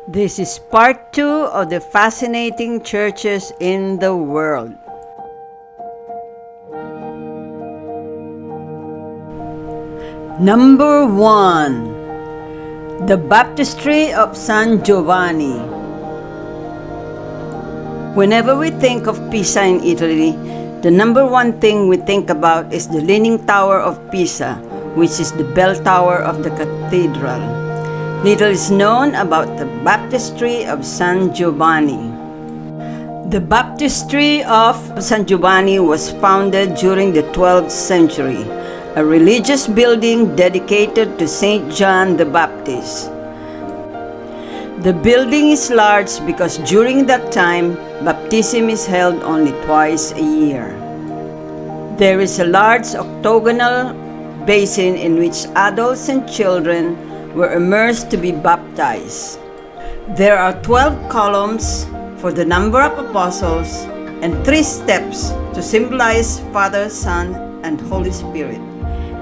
This is part 2 of the fascinating churches in the world. Number 1. The Baptistry of San Giovanni. Whenever we think of Pisa in Italy, the number one thing we think about is the Leaning Tower of Pisa, which is the bell tower of the cathedral. Little is known about the Baptistry of San Giovanni. The Baptistry of San Giovanni was founded during the 12th century, a religious building dedicated to Saint John the Baptist. The building is large because during that time, baptism is held only twice a year. There is a large octagonal basin in which adults and children were immersed to be baptized. There are 12 columns for the number of apostles and 3 steps to symbolize Father, Son, and Holy Spirit.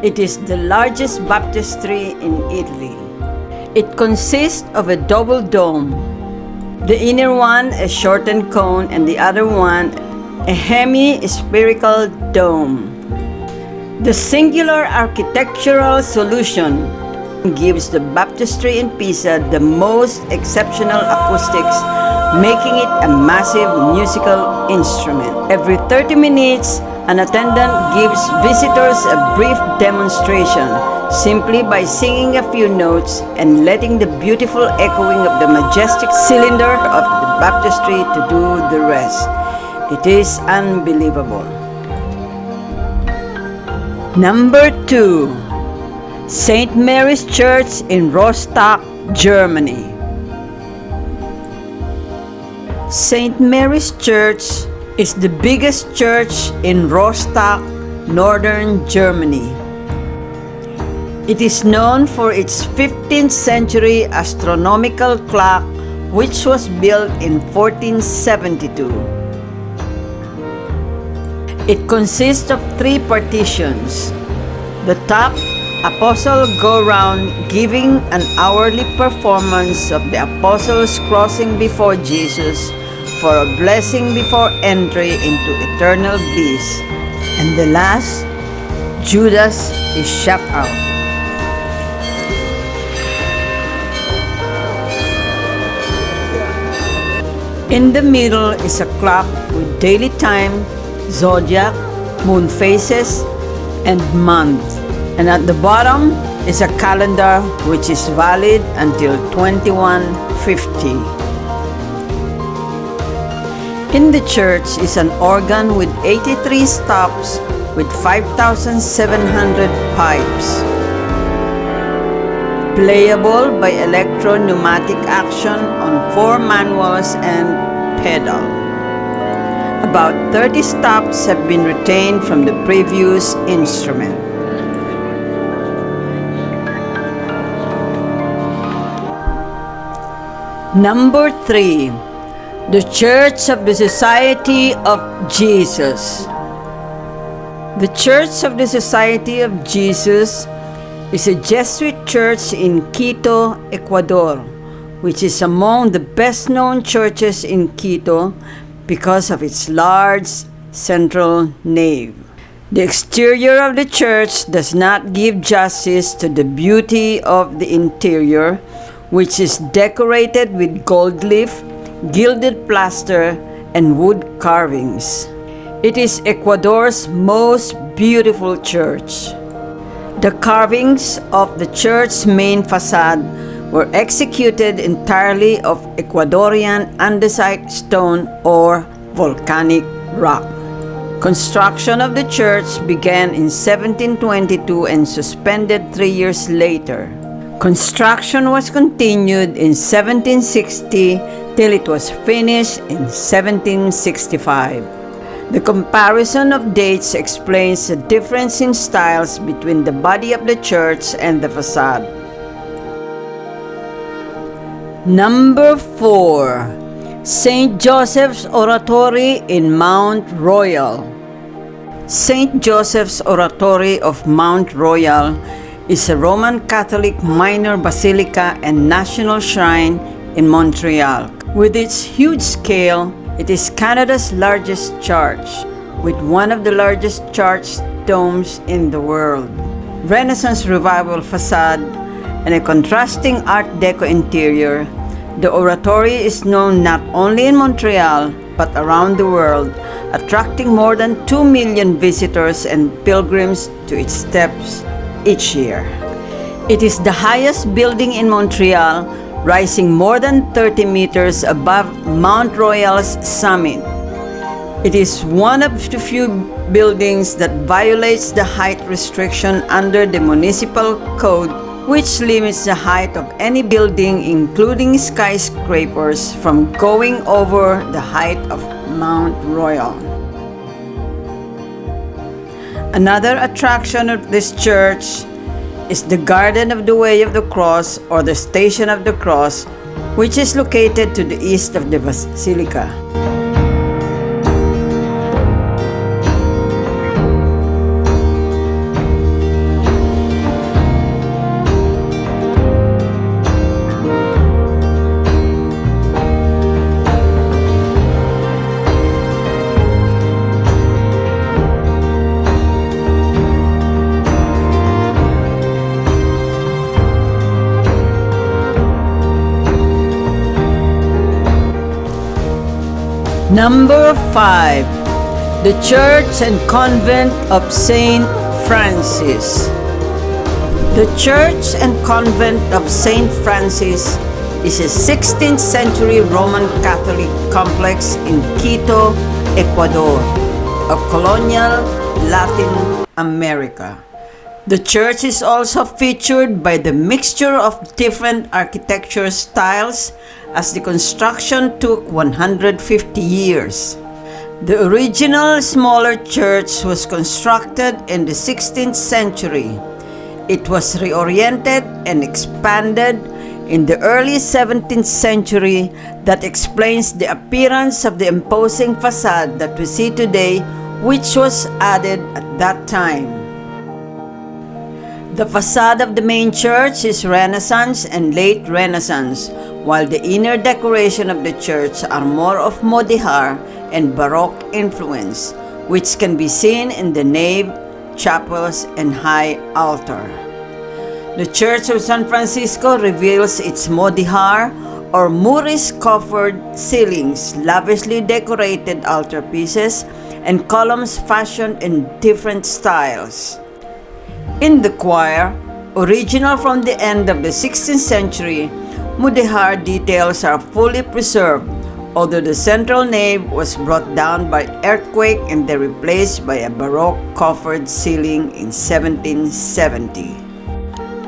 It is the largest baptistry in Italy. It consists of a double dome. The inner one a shortened cone and the other one a hemispherical dome. The singular architectural solution gives the baptistry in Pisa the most exceptional acoustics, making it a massive musical instrument. Every 30 minutes, an attendant gives visitors a brief demonstration, simply by singing a few notes and letting the beautiful echoing of the majestic cylinder of the baptistry to do the rest. It is unbelievable. Number 2. St. Mary's Church in Rostock, Germany. St. Mary's Church is the biggest church in Rostock, northern Germany. It is known for its 15th century astronomical clock, which was built in 1472. It consists of 3 partitions. The top, Apostles go round giving an hourly performance of the apostles crossing before Jesus for a blessing before entry into eternal bliss. And the last, Judas is shut out. In the middle is a clock with daily time, zodiac, moon phases, and month. And at the bottom is a calendar which is valid until 2150. In the church is an organ with 83 stops with 5,700 pipes. Playable by electro-pneumatic action on 4 manuals and pedal. About 30 stops have been retained from the previous instrument. Number 3. The Church of the Society of Jesus. The Church of the Society of Jesus is a Jesuit church in Quito, Ecuador, which is among the best-known churches in Quito because of its large central nave. The exterior of the church does not give justice to the beauty of the interior, which is decorated with gold leaf, gilded plaster, and wood carvings. It is Ecuador's most beautiful church. The carvings of the church's main facade were executed entirely of Ecuadorian andesite stone or volcanic rock. Construction of the church began in 1722 and suspended 3 years later. Construction was continued in 1760 till it was finished in 1765. The comparison of dates explains the difference in styles between the body of the church and the facade. Number 4. St. Joseph's Oratory in Mount Royal. St. Joseph's Oratory of Mount Royal is a Roman Catholic minor basilica and national shrine in Montreal. With its huge scale, it is Canada's largest church, with one of the largest church domes in the world. Renaissance Revival facade and a contrasting Art Deco interior, the Oratory is known not only in Montreal but around the world, attracting more than 2 million visitors and pilgrims to its steps each year. It is the highest building in Montreal, rising more than 30 meters above Mount Royal's summit. It is one of the few buildings that violates the height restriction under the municipal code, which limits the height of any building, including skyscrapers, from going over the height of Mount Royal. Another attraction of this church is the Garden of the Way of the Cross, or the Station of the Cross, which is located to the east of the Basilica. Number 5. The Church and Convent of Saint Francis. The Church and Convent of Saint Francis is a 16th century Roman Catholic complex in Quito, Ecuador, of colonial Latin America. The church is also featured by the mixture of different architecture styles, as the construction took 150 years. The original smaller church was constructed in the 16th century. It was reoriented and expanded in the early 17th century. That explains the appearance of the imposing facade that we see today, which was added at that time. The facade of the main church is Renaissance and late Renaissance, while the inner decoration of the church are more of Modihar and Baroque influence, which can be seen in the nave, chapels, and high altar. The Church of San Francisco reveals its Modihar or Moorish-covered ceilings, lavishly decorated altarpieces, and columns fashioned in different styles. In the choir, original from the end of the 16th century, Modihar details are fully preserved, although the central nave was brought down by earthquake and then replaced by a Baroque covered ceiling in 1770.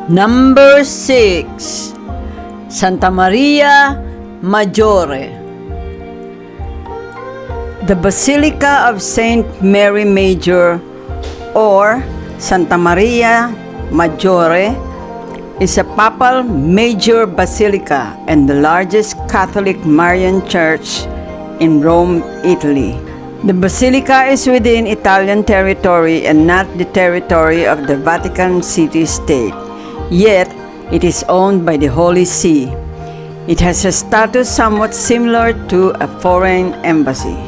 Number 6. Santa Maria Maggiore. The Basilica of Saint Mary Major, or Santa Maria Maggiore, is a papal major basilica and the largest Catholic Marian church in Rome, Italy. The basilica is within Italian territory and not the territory of the Vatican City-State, yet it is owned by the Holy See. It has a status somewhat similar to a foreign embassy.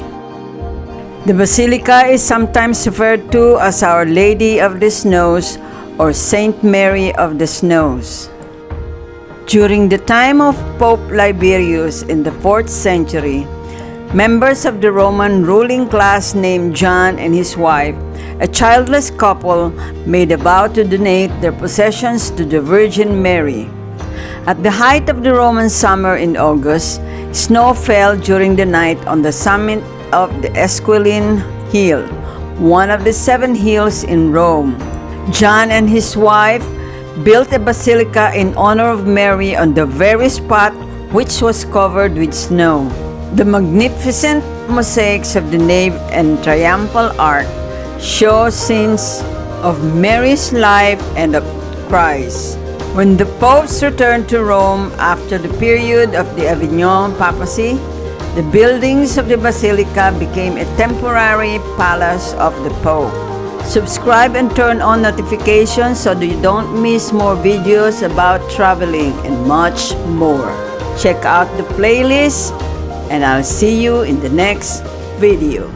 The basilica is sometimes referred to as Our Lady of the Snows or Saint Mary of the Snows. During the time of Pope Liberius in the 4th century, members of the Roman ruling class named John and his wife, a childless couple, made a vow to donate their possessions to the Virgin Mary. At the height of the Roman summer in August, snow fell during the night on the summit of the Esquiline Hill, one of the 7 hills in Rome. John and his wife built a basilica in honor of Mary on the very spot which was covered with snow. The magnificent mosaics of the nave and triumphal arch show scenes of Mary's life and of Christ. When the popes returned to Rome after the period of the Avignon papacy, the buildings of the basilica became a temporary palace of the Pope. Subscribe and turn on notifications so that you don't miss more videos about traveling and much more. Check out the playlist, and I'll see you in the next video.